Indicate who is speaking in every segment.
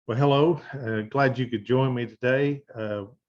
Speaker 1: Well, hello. Glad you could join me today.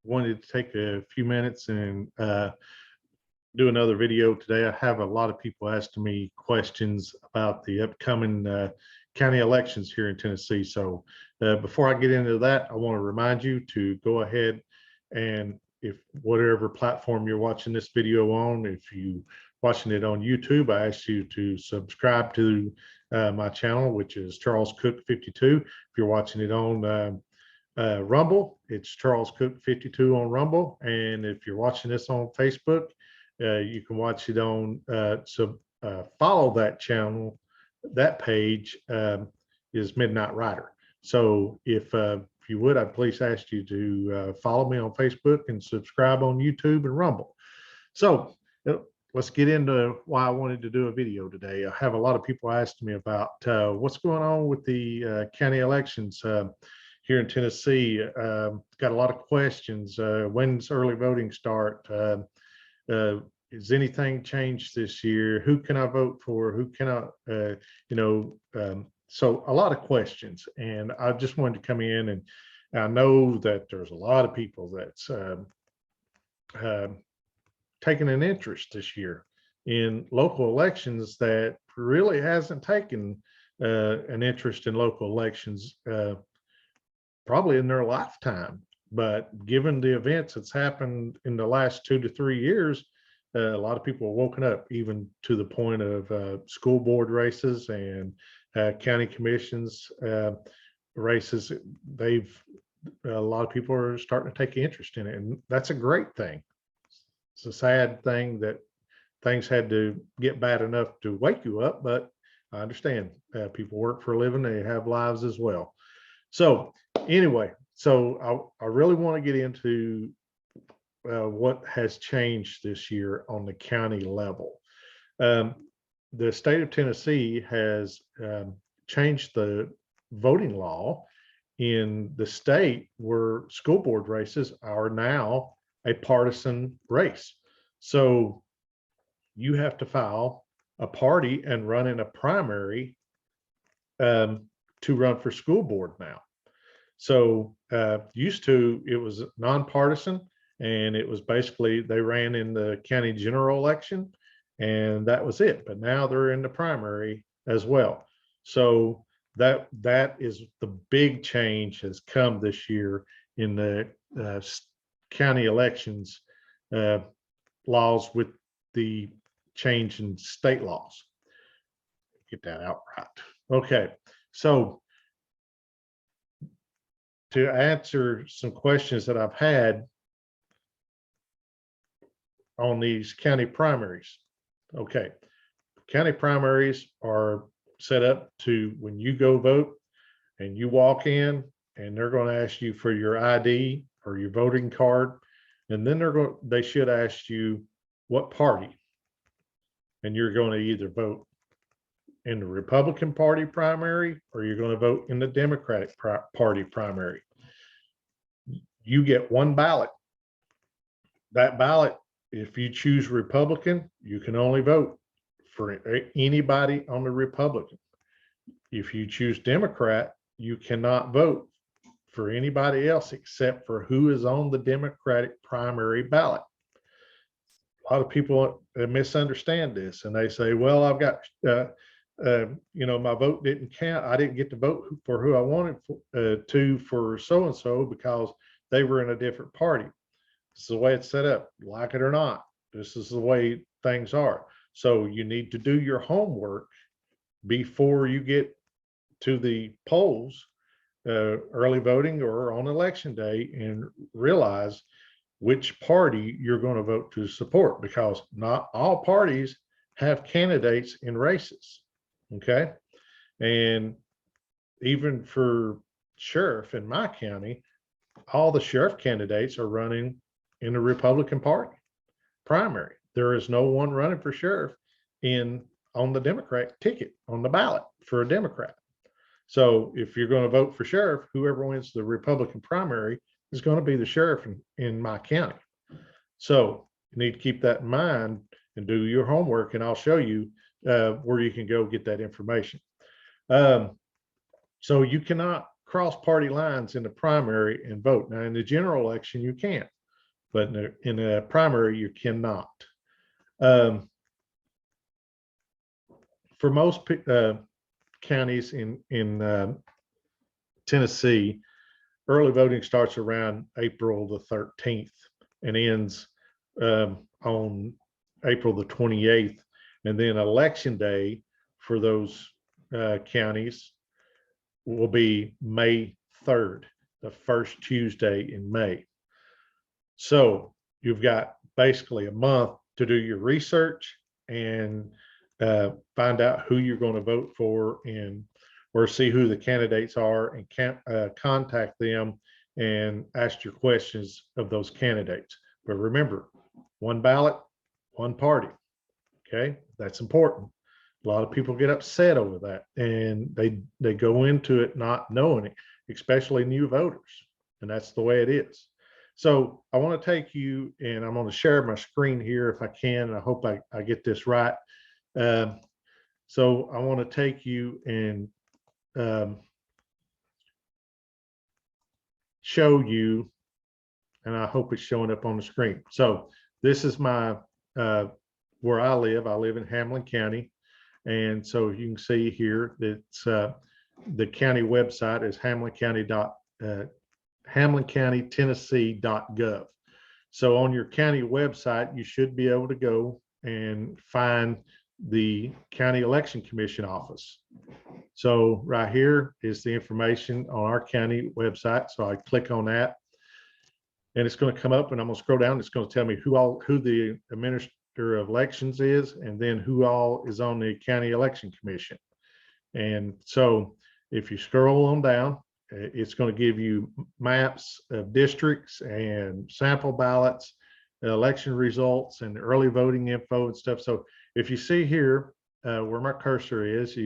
Speaker 1: Wanted to take a few minutes and do another video today. I have a lot of people asking me questions about the upcoming county elections here in Tennessee. So before I get into that, I want to remind you to go ahead and if whatever platform you're watching this video on, if you watching it on YouTube, I ask you to subscribe to my channel, which is Charles Cook 52. If you're watching it on Rumble, it's Charles Cook 52 on Rumble. And if you're watching this on Facebook, you can watch it on, follow that channel. That page is Midnight Rider. So if you would, I'd please ask you to follow me on Facebook and subscribe on YouTube and Rumble. So let's get into why I wanted to do a video today. I have a lot of people asking me about what's going on with the county elections here in Tennessee. Got a lot of questions. When's early voting start? Has anything changed this year? Who can I vote for? Who can I, so a lot of questions. And I just wanted to come in, and I know that there's a lot of people that's taken an interest this year in local elections that really hasn't taken an interest in local elections probably in their lifetime. But given the events that's happened in the last 2 to 3 years, a lot of people have woken up, even to the point of school board races and county commissions races. A lot of people are starting to take interest in it, and that's a great thing. It's a sad thing that things had to get bad enough to wake you up, but I understand people work for a living, they have lives as well. So anyway, so I really want to get into what has changed this year on the county level. The state of Tennessee has changed the voting law in the state where school board races are now a partisan race. So you have to file a party and run in a primary to run for school board now. So used to, it was nonpartisan, and it was basically they ran in the county general election and that was it. But now they're in the primary as well. So that is the big change has come this year in the county elections laws with the change in state laws. Get that out right. Okay, so to answer some questions that I've had on these county primaries. Okay, county primaries are set up to when you go vote and you walk in, and they're going to ask you for your ID or your voting card, and then they should ask you what party, and you're going to either vote in the Republican Party primary or you're going to vote in the Democratic Party primary. You get one ballot. That ballot, if you choose Republican, you can only vote for anybody on the Republican. If you choose Democrat, you cannot vote for anybody else except for who is on the Democratic primary ballot. A lot of people misunderstand this, and they say, well, I've got, my vote didn't count. I didn't get to vote for who I wanted to for so-and-so because they were in a different party. This is the way it's set up, like it or not. This is the way things are. So you need to do your homework before you get to the polls, early voting or on election day, and realize which party you're going to vote to support, because not all parties have candidates in races. Okay. And even for sheriff in my county, all the sheriff candidates are running in the Republican Party primary. There is no one running for sheriff on the Democrat ticket on the ballot for a Democrat. So if you're going to vote for sheriff, whoever wins the Republican primary is going to be the sheriff in my county. So you need to keep that in mind and do your homework, and I'll show you where you can go get that information. So you cannot cross party lines in the primary and vote. Now, in the general election, you can, but in a primary, you cannot. For most counties in Tennessee, early voting starts around April the 13th and ends on April the 28th. And then election day for those counties will be May 3rd, the first Tuesday in May. So you've got basically a month to do your research and find out who you're going to vote for and or see who the candidates are and contact them and ask your questions of those candidates. But remember, one ballot, one party. Okay, that's important. A lot of people get upset over that, and they go into it not knowing it, especially new voters, and that's the way it is. So I want to take you, and I'm going to share my screen here if I can, and I hope I get this right. So I want to take you and show you, and I hope it's showing up on the screen. So this is my where I live. I live in Hamlin County, and so you can see here that the county website is hamlincountytennessee.gov. So on your county website, you should be able to go and find the County Election Commission office. So right here is the information on our county website. So I click on that, and it's going to come up, and I'm going to scroll down. It's going to tell me who the administrator of elections is, and then who all is on the County Election Commission. And so if you scroll on down, it's going to give you maps of districts and sample ballots, election results, and early voting info and stuff. So if you see here where my cursor is,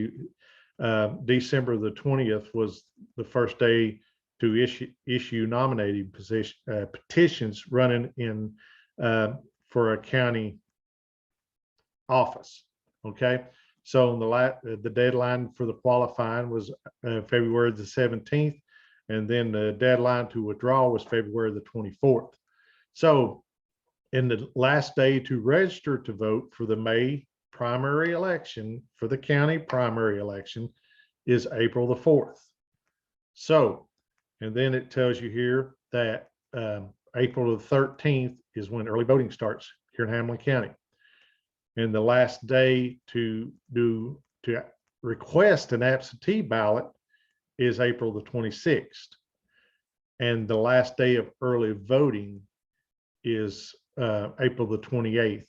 Speaker 1: December the 20th was the first day to issue nominating petitions running in for a county office. Okay, so the deadline for the qualifying was February the 17th, and then the deadline to withdraw was February the 24th. So in the last day to register to vote for the May primary election, for the county primary election, is April the 4th. So, and then it tells you here that April the 13th is when early voting starts here in Hamlin County. And the last day to request an absentee ballot is April the 26th. And the last day of early voting is April the 28th.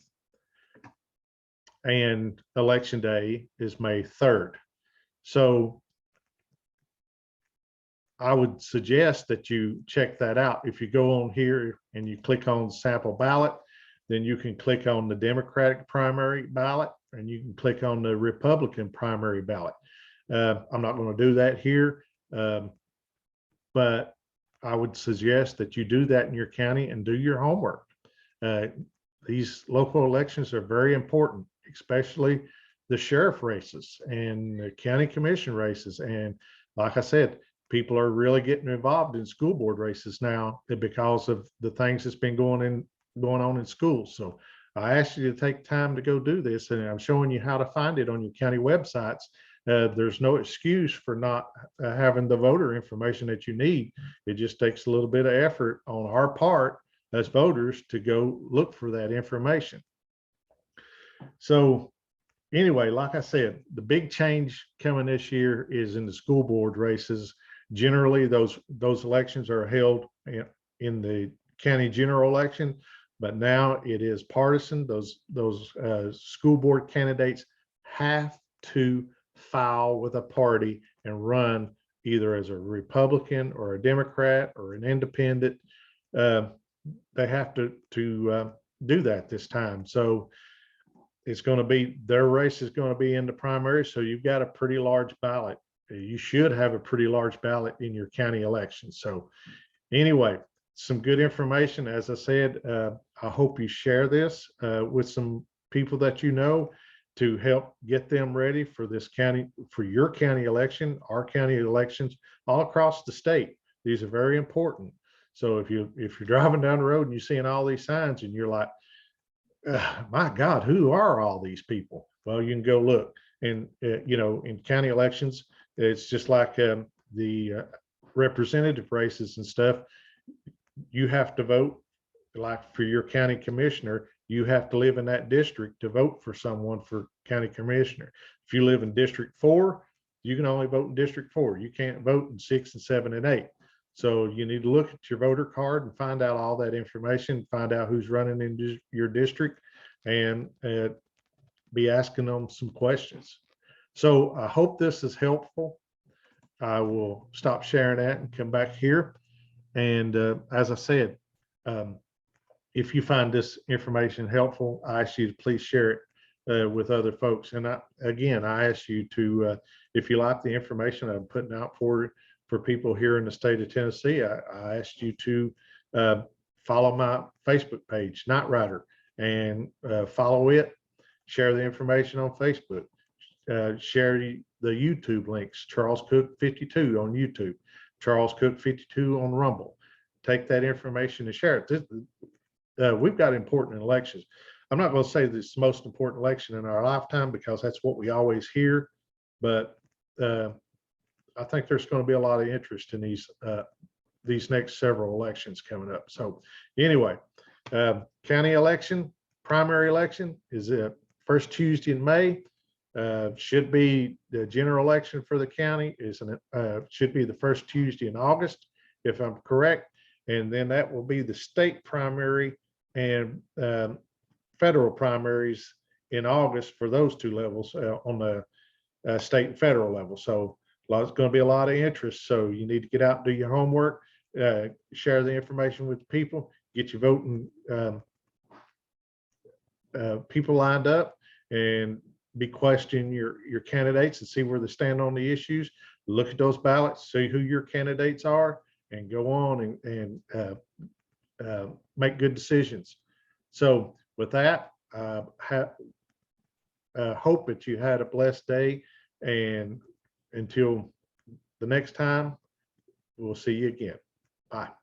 Speaker 1: And election day is May 3rd. So I would suggest that you check that out. If you go on here and you click on sample ballot, then you can click on the Democratic primary ballot, and you can click on the Republican primary ballot. I'm not going to do that here, but I would suggest that you do that in your county and do your homework. These local elections are very important, especially the sheriff races and the county commission races. And like I said, people are really getting involved in school board races now because of the things that's been going on in schools. So I asked you to take time to go do this, and I'm showing you how to find it on your county websites. There's no excuse for not having the voter information that you need. It just takes a little bit of effort on our part as voters to go look for that information. So anyway, like I said, the big change coming this year is in the school board races. Generally, those elections are held in the county general election, but now it is partisan. Those school board candidates have to file with a party and run either as a Republican or a Democrat or an independent. They have to do that this time. So it's going to be, their race is going to be in the primary. So you've got a pretty large ballot. You should have a pretty large ballot in your county election. So anyway, some good information. As I said, I hope you share this with some people that you know to help get them ready for this county, for your county election, our county elections all across the state. These are very important. So if you're driving down the road and you're seeing all these signs and you're like, my God, who are all these people? Well, you can go look. And in county elections, it's just like the representative races and stuff. You have to vote. Like for your county commissioner, you have to live in that district to vote for someone for county commissioner. If you live in District 4, you can only vote in District 4. You can't vote in 6 and 7 and 8. So you need to look at your voter card and find out all that information, find out who's running in your district, and be asking them some questions. So I hope this is helpful. I will stop sharing that and come back here. And as I said, if you find this information helpful, I ask you to please share it with other folks. And I ask you to, if you like the information I'm putting out for people here in the state of Tennessee, I asked you to follow my Facebook page, Knight Rider, and follow it, share the information on Facebook, share the YouTube links, Charles Cook 52 on YouTube, Charles Cook 52 on Rumble. Take that information and share it. We've got important elections. I'm not going to say this is the most important election in our lifetime because that's what we always hear, but I think there's going to be a lot of interest in these next several elections coming up. So anyway, county election, primary election is the first Tuesday in May. Should be the general election for the county should be the first Tuesday in August, if I'm correct. And then that will be the state primary and federal primaries in August for those two levels on the state and federal level. So there's going to be a lot of interest. So you need to get out and do your homework, share the information with people, get your voting people lined up, and be questioning your candidates and see where they stand on the issues. Look at those ballots, see who your candidates are, and go on and make good decisions. So with that, hope that you had a blessed day, and until the next time, we'll see you again. Bye.